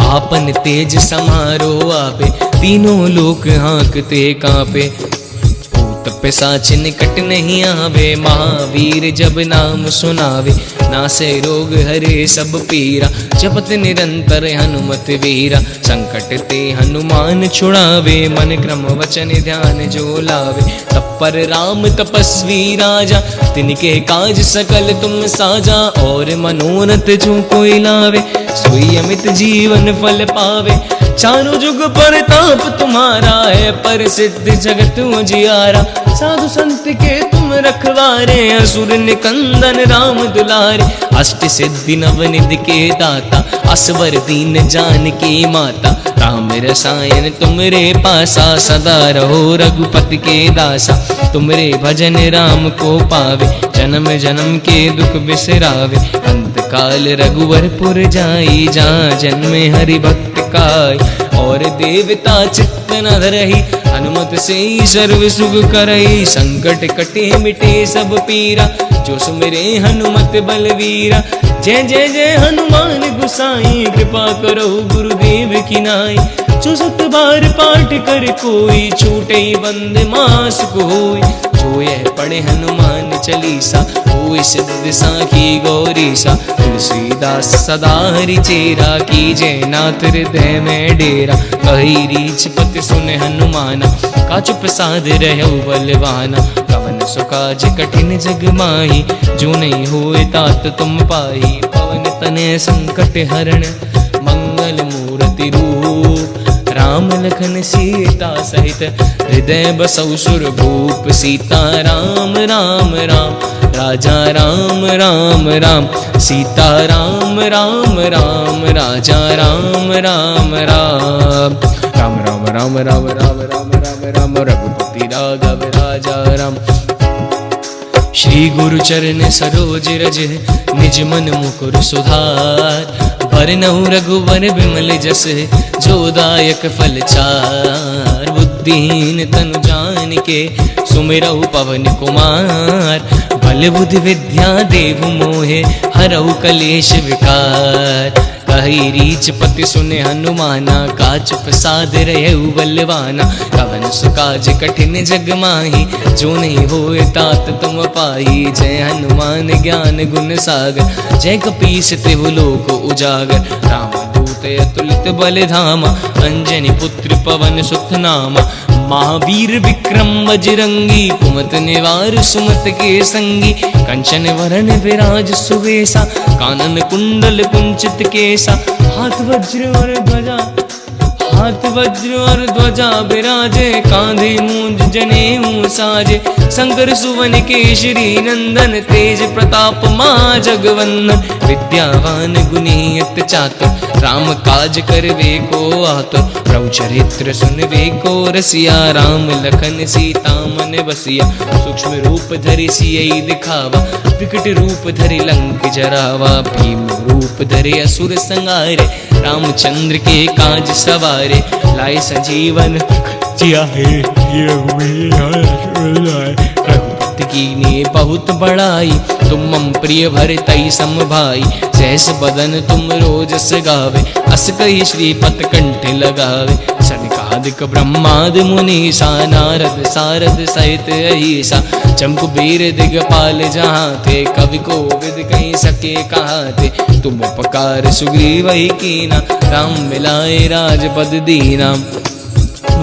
आपन तेज समारो आपे, तीनों लोक हाँकते कांपे। भूत पिशाच निकट नहीं आवे, महावीर जब नाम सुनावे। नासे रोग हरे सब पीरा, जपत निरंतर हनुमत वीरा। संकट ते हनुमान छुड़ावे, मन क्रम वचन ध्यान जो लावे। तत्पर राम तपस्वी राजा, तिनके काज सकल तुम साजा। और मनोरथ जो कोई लावे, सोई अमित जीवन फल पावे। चारों जुग परताप तुम्हारा है, पर सिद्ध जगत उजियारा। साधु संत के तुम रखवारे, असुर निकंदन राम दुलारे। अष्ट सिद्धि नवनिधि के दाता, असवर दीन जानकी माता। राम रसायन तुमरे पासा, सदा रहो रघुपति के दासा। तुमरे भजन राम को पावे, जन्म जन्म के दुख बिसरावे। अंत काल रघुवरपुर जाई, जहाँ जन्मे हरि भक्त काय। और देवता चित्त न धरहि, हनुमत से सर्व सुख करई। संकट कटे मिटे सब पीरा, जो सुमिरे हनुमत बलवीरा। जय जय जय हनुमान गुसाई, कृपा करो गुरुदेव की नाई। जो सत बार पाठ कर कोई, छूटे बंद मास कोई। जो यह पढ़े हनुमान चालीसा, होय सिद्ध साखी गौरीसा। तुलसीदास सदा हरि चेरा, कीजय नाथ हृदय में डेरा। कही रीछ पति सुन हनुमाना, काचु प्रसाद रहु बलवाना। कवन सो काज कठिन जग माही, जो नहीं होए तात तुम पाही। पवन तनय संकट हरण, मंगल मूर्ति रूप। राम लखन सीता सहित, हृदय बसौ सुर भूप। सीता राम राम राम, राजा राम राम राम। सीता राम राम राम, राजा राम राम राम। राम राम राम राम राम राम राम राम, रघुपति राघव राजा राम। श्री गुरु चरण सरोज रज, निज मन मुकुर सुधार। बरनउँ रघुवर बिमल जस, जो दायक फल चार। बुद्धिहीन तनु जानिके, सुमिरऊ पवन कुमार। बल बुद्धि विद्या देहु मोहे, हरऊ कलेश विकार। कही रीछ पति सुने हनुमाना, काच प्रसाद रहु बलवाना। कवन सो काज कठिन जग माही, जो नहीं होए तात तुम पाही। जय हनुमान ज्ञान गुण सागर, जय कपीस तिहु लोक उजागर। राम दूत अतुलित बल धामा, अंजनी पुत्र पवन सुत नामा। महावीर विक्रम बजरंगी, कुमत निवार सुमत के संगी। कंचन वरण विराज सुवेसा, कानन कुंडल कुंचित केसा। हाथ वज्र और ध्वजा विराजे, कांधे मूंज जनेऊ साजे। शंकर सुवन केशरी नंदन, तेज प्रताप मां जगवंदन। विद्यावान गुणी अति चातुर, राम काज करवे को आतुर। प्रभु चरित्र सुनवे को रसिया, राम लखन सीता मन बसिया। सूक्ष्म रूप धरि सियहि दिखावा, विकट रूप धरि लंक जरावा। भीम रूप धरि असुर संहारे, रामचंद्र के काज सवारे। लाए संजीवन जियाए, रघुपति कीन्ही बहुत बड़ाई। तुम मम प्रिय भरतई सम भाई। सहस बदन तुम रोजस गावे, अस कही श्रीपत कंठ लगावे। सनकादिक ब्रह्मादि मुनीसा, नारद सारद सहित अहिसा। जम कुबेर दिगपाल जहाँ थे, कवि कोविद कहीं सके कहाँ थे। तुम उपकार सुग्रीव कीना, राम मिलाए राजपद दीना।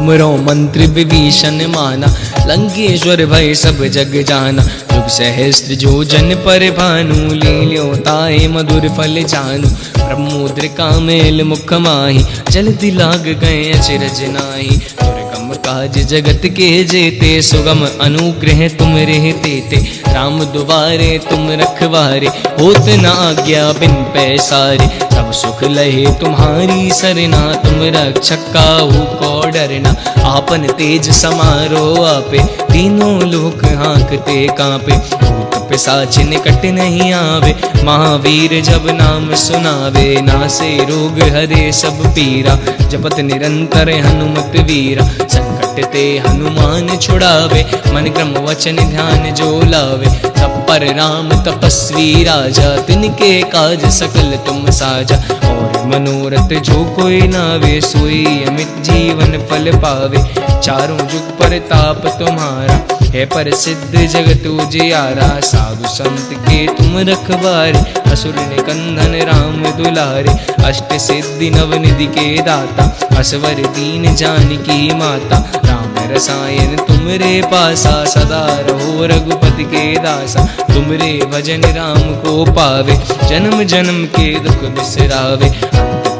तुमरो मंत्र विभीषण माना, लंकेश्वर भय सब जग जाना। युग सहस्त्र जो जन पर भानु, लील्यो ताहि मधुर फल जानू। ब्रह्मोद्रिका मेल मुख माही, जल्दी लाग गए अचरज नाहि। दुर्गम काज जगत के जेते, सुगम अनुग्रह तुम रहते ते। राम दुआरे तुम रखवारे, होत न आज्ञा बिन पैसारे। सब सुख लहे तुम्हारी सरना, तुम रक्षक काहू को डरना। आपन तेज समारो आपे, तीनों लोक हाँकते कांपे। भूत पिशाच निकट नहीं आवे, महावीर जब नाम सुनावे। नासे रोग हरे सब पीरा, जपत निरंतर हनुमत वीरा। संकट ते हनुमान छुड़ावे, मन क्रम वचन ध्यान जो लावे। सब पर राम तपस्वी राजा, तिनके काज सकल तुम साजा। और मनोरथ जो कोई नावे, सोई अमित जीवन फल पावे। चारों जुग पर ताप तुम्हारा, है प्रसिद्ध जगत उजियारा। साधु संत के तुम रखवारे, असुर निकंदन राम दुलारे। अष्ट सिद्धि नवनिधि के दाता, असवर दीन जानकी माता। राम रसायन तुमरे पासा, सदा रहो रघुपति के दासा। तुमरे भजन राम को पावे, जन्म जन्म के दुख बिसरावे।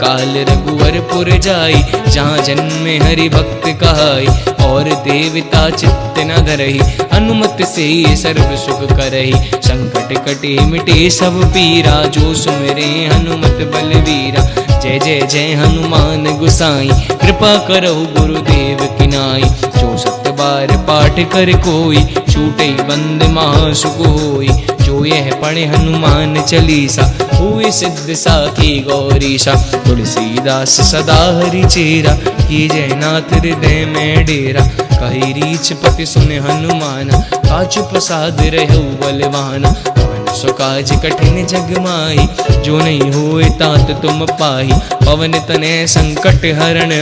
काल रघुवरपुर जाई, जहाँ जन्मे हरि भक्त कहाई। और देवता चित्त न धरहि, हनुमत से सर्व सुख करहि। संकट कटे मिटे सब पीरा, जो सुमिरे हनुमत बलवीरा। जय जय जय हनुमान गुसाई, कृपा करहु गुरुदेव की नाई। जो सत बार पाठ कर कोई, छूटे बंद महासुख होई। जो यह पढ़े हनुमान चालीसा, हुए सिद्ध साखी गौरीशा। तुलसीदास सदा हरि चेरा, की जयनाथ हृदय में डेरा। कही रीछ पति सुने हनुमाना, काज प्रसाद रहु बलवाना। पवन सो काज कठिन जग माही, जो नहीं होए तात तुम पाही। पवन तनय संकट हरण,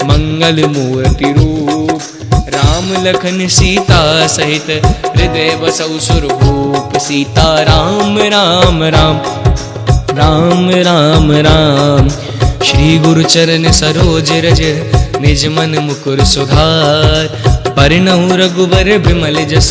मंगल मूर्ति रूप। राम लखन सीता सहित, हृदय बसौ सुरभूप। सीता राम राम राम, राम राम राम। श्री गुरु चरण सरोज रज, निज मन मुकुर सुधार। बरनहु रघुबर बिमल जस,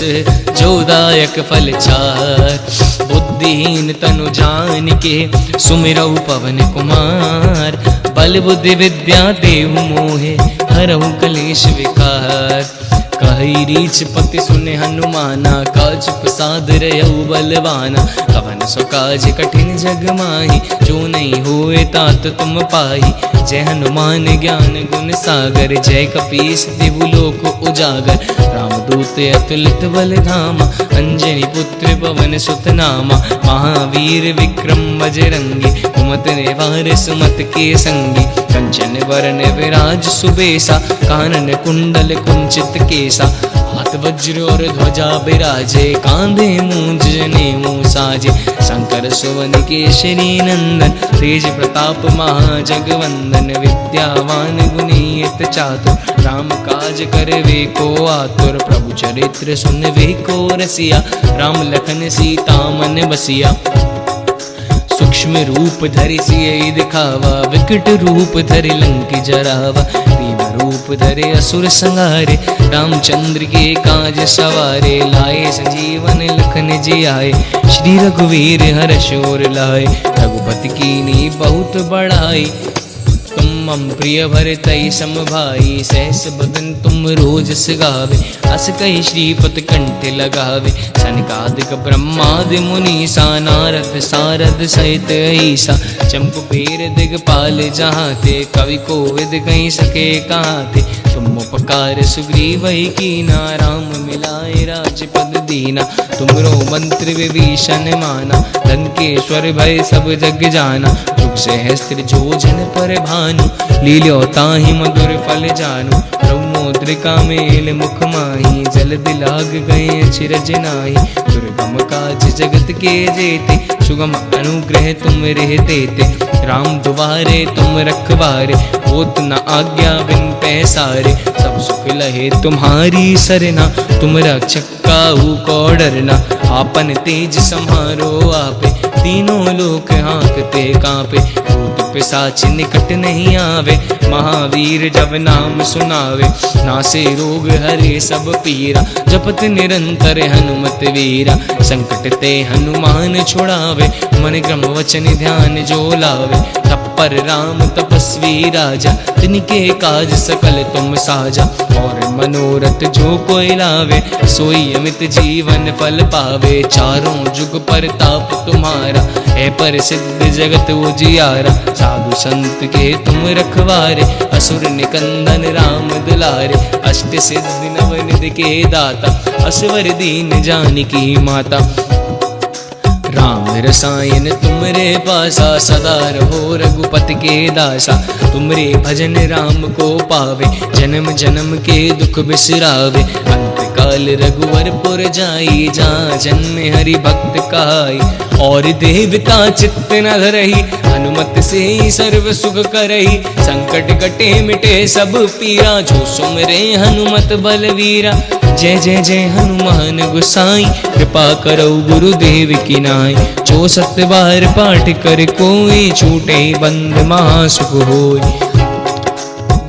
जो दायक फल चार। बुद्धिहीन तनु जानिके, सुमिरहु पवन कुमार। बल बुद्धि विद्या देहु मोहे, हरहु कलेश विकार। कही रीछ पति सुने हनुमाना, काज प्रसाद रहु बलवाना। कवन सो काज कठिन जग माही, जो नहीं होए तात तुम पाही। जय हनुमान ज्ञान गुण सागर, जय कपीस तिहु लोक उजागर। रामदूत अतुलित बल धामा, अंजनी पुत्र पवन सुत नामा। महावीर विक्रम बजरंगी, कुमति निवार सुमति के संगी। कंचन वरण विराज सुबेसा, कानन कुंडल कुंचित केसा। हाथ वज्र और ध्वजा बिराजे, कांधे मूंज जनेऊ साजे। शंकर सुवन केशरी नंदन, तेज प्रताप महाजगवंदन। विद्यावान गुणीयत चातुर, राम काज करवे को आतुर। प्रभु चरित्र सुनवे को रसिया, राम लखन सीता मन बसिया। सूक्ष्म रूप धरि सियहि दिखावा, विकट रूप धरि लंक जरावा। दीन रूप धरे असुर संहारे, रामचंद्र के काज सवारे। लाए संजीवन लखन जी आए, श्री रघुवीर हर्ष उर लाए। रघुपति कीन्ही बहुत बड़ाई, तुम मम प्रिय भरतहि सम भाई। सहस बदन तुम रोज गावे, अस कहि श्रीपति कंठ लगावे। सनकादिक ब्रह्मादि मुनीसा, नारद सारद सहित ऐसा। चंपु पेर दिगपाल जहाँ थे, कवि कोविद कहि सके कहाँ थे। तुम उपकार सुग्रीव ही कीना, राम मिलाए राजपद दीना। तुमरो मंत्र विभीषण माना, लंकेश्वर भय सब जग जाना। जुग सहस्त्र जो जन पर भानु, लील्यो ताहि मधुर फल जानू। ब्रह्मोद्रिका मेल मुख माही, जल्द लाग गए अचरज नाहि। दुर्गम काज जगत के जेते, सुगम अनुग्रह तुम रहते ते। राम दुआरे तुम रखवारे, होत न आज्ञा बिन पैसारे। सब सुख लहे तुम्हारी सरना, तुम रक्षक काहू को डरना। आपन तेज सम्हारो आपे, तीनों लोक हाँकते कांपे। भूत पिशाच निकट नहीं आवे, महावीर जब नाम सुनावे, नासे रोग हरे सब पीरा, जपत निरंतर हनुमत वीरा, संकट ते हनुमान छुड़ावे, मन क्रम वचन ध्यान जो लावे, तत्पर राम तपस्वी राजा, तिनके काज सकल तुम साजा, और मनोरथ जो कोई लावे, सोई अमित जीवन फल पावे, चारों जुग परताप तुम्हारा, है पर सिद्ध जगत उजियारा, साधु संत के तुम रखवारे, असुर निकंदन राम दुलारे, अष्ट सिद्धि नवनिधि के दाता, असवर दीन जानकी माता, राम रसायन तुमरे पासा, सदा रहो रघुपति के दासा, तुमरे भजन राम को पावे, जन्म जन्म के दुख बिसरावे, अंत काल रघुवरपुर जाई, जहाँ जन्म हरि भक्त कहाई, और देवता चित्त न धरहि, हनुमत से ही सर्व सुख करहि, संकट कटे मिटे सब पीरा, जो सुमरे हनुमत बलवीरा, जय जय जय हनुमान गोसाई, कृपा करो गुरुदेव की नाई, जो सत्य बार पाठ कर कोई, छूटे बंद महासुख होय,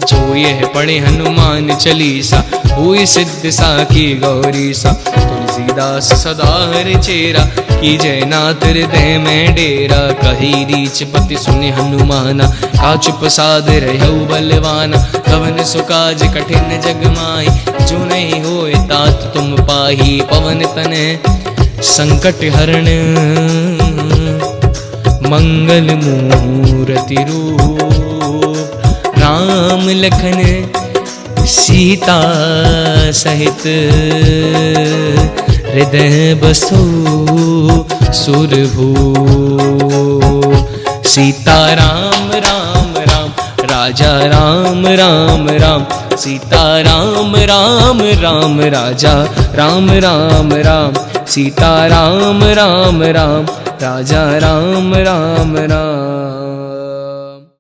जो यह पढ़े हनुमान चालीसा, हुई सिद्ध साखी गौरी सा, तुलसीदास सदा हरि चेरा, की जय नाथ हृदय में डेरा, कही रीच पति सुनि हनुमाना, काचु प्रसाद रहु बलवाना, कवन सुकाज कठिन जग माही, जो नहीं होए तात तुम पाही, पवन तनय संकट हरण, मंगल मूरति रूप, राम लखन सीता सहित, हृदय बसो सुरभू, सीता राम राम राम, राजा राम राम राम, सीता राम राम राम, राजा राम राम राम, सीता राम राम राम, राजा राम राम राम।